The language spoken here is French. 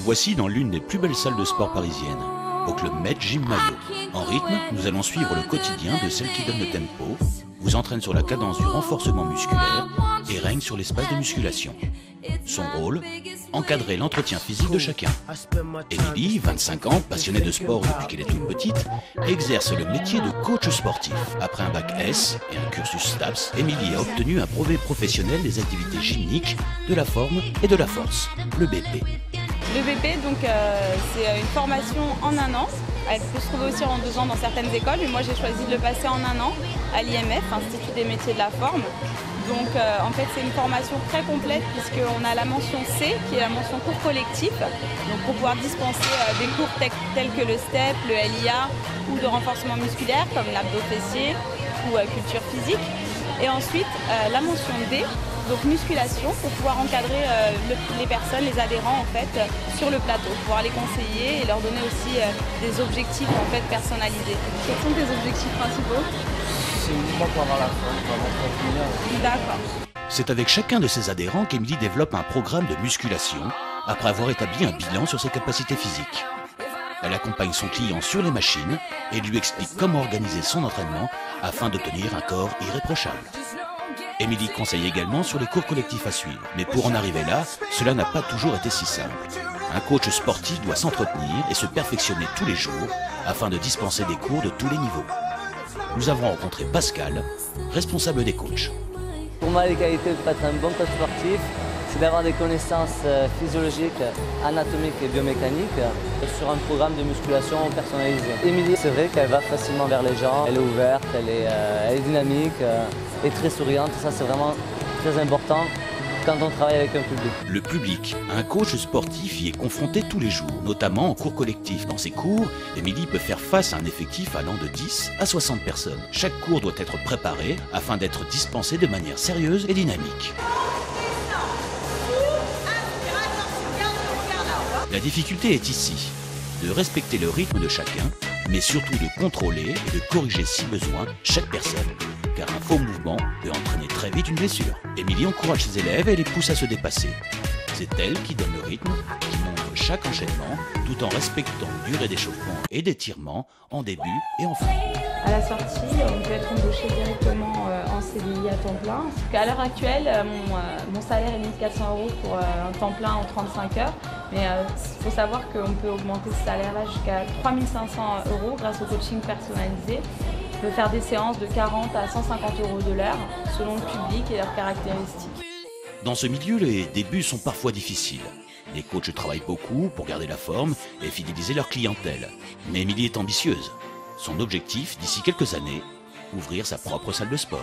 voici dans l'une des plus belles salles de sport parisiennes, au Club Med Gym Maillot. En rythme, nous allons suivre le quotidien de celle qui donne le tempo, vous entraîne sur la cadence du renforcement musculaire et règne sur l'espace de musculation. Son rôle, encadrer l'entretien physique de chacun. Émilie, 25 ans, passionnée de sport depuis qu'elle est toute petite, exerce le métier de coach sportif. Après un bac S et un cursus STAPS, Émilie a obtenu un brevet professionnel des activités gymniques, de la forme et de la force, le BP. Le BP, donc, c'est une formation en un an. Elle peut se trouver aussi en 2 ans dans certaines écoles, mais moi j'ai choisi de le passer en un an à l'IMF, Institut des métiers de la forme. Donc en fait c'est une formation très complète puisqu'on a la mention C qui est la mention cours collectif, donc pour pouvoir dispenser des cours tels que le STEP, le LIA ou de renforcement musculaire comme l'abdo-fessier ou culture physique. Et ensuite la mention D, donc musculation, pour pouvoir encadrer les personnes, les adhérents en fait sur le plateau, pouvoir les conseiller et leur donner aussi des objectifs en fait personnalisés. Quels sont tes objectifs principaux? C'est uniquement pour avoir la forme, pour avoir D'accord. C'est avec chacun de ses adhérents qu'Émilie développe un programme de musculation après avoir établi un bilan sur ses capacités physiques. Elle accompagne son client sur les machines et lui explique comment organiser son entraînement afin d'obtenir un corps irréprochable. Émilie conseille également sur les cours collectifs à suivre. Mais pour en arriver là, cela n'a pas toujours été si simple. Un coach sportif doit s'entretenir et se perfectionner tous les jours afin de dispenser des cours de tous les niveaux. Nous avons rencontré Pascal, responsable des coachs. Pour moi, les qualités pour être un bon coach sportif, c'est d'avoir des connaissances physiologiques, anatomiques et biomécaniques sur un programme de musculation personnalisé. Émilie, c'est vrai qu'elle va facilement vers les gens, elle est ouverte, elle est dynamique et très souriante. Ça, c'est vraiment très important quand on travaille avec un public. Le public, un coach sportif y est confronté tous les jours, notamment en cours collectif. Dans ses cours, Émilie peut faire face à un effectif allant de 10 à 60 personnes. Chaque cours doit être préparé afin d'être dispensé de manière sérieuse et dynamique. La difficulté est ici, de respecter le rythme de chacun, mais surtout de contrôler et de corriger si besoin chaque personne. Car un faux mouvement peut entraîner très vite une blessure. Émilie encourage ses élèves et les pousse à se dépasser. C'est elle qui donne le rythme, qui montre chaque enchaînement, tout en respectant une durée d'échauffement et d'étirement en début et en fin. À la sortie, on peut être embauché directement en CDI à temps plein. À l'heure actuelle, mon salaire est 1 400 € pour un temps plein en 35 heures. Mais il faut savoir qu'on peut augmenter ce salaire-là jusqu'à 3 500 € grâce au coaching personnalisé. On peut faire des séances de 40 à 150 € de l'heure, selon le public et leurs caractéristiques. Dans ce milieu, les débuts sont parfois difficiles. Les coachs travaillent beaucoup pour garder la forme et fidéliser leur clientèle. Mais Émilie est ambitieuse. Son objectif, d'ici quelques années, ouvrir sa propre salle de sport.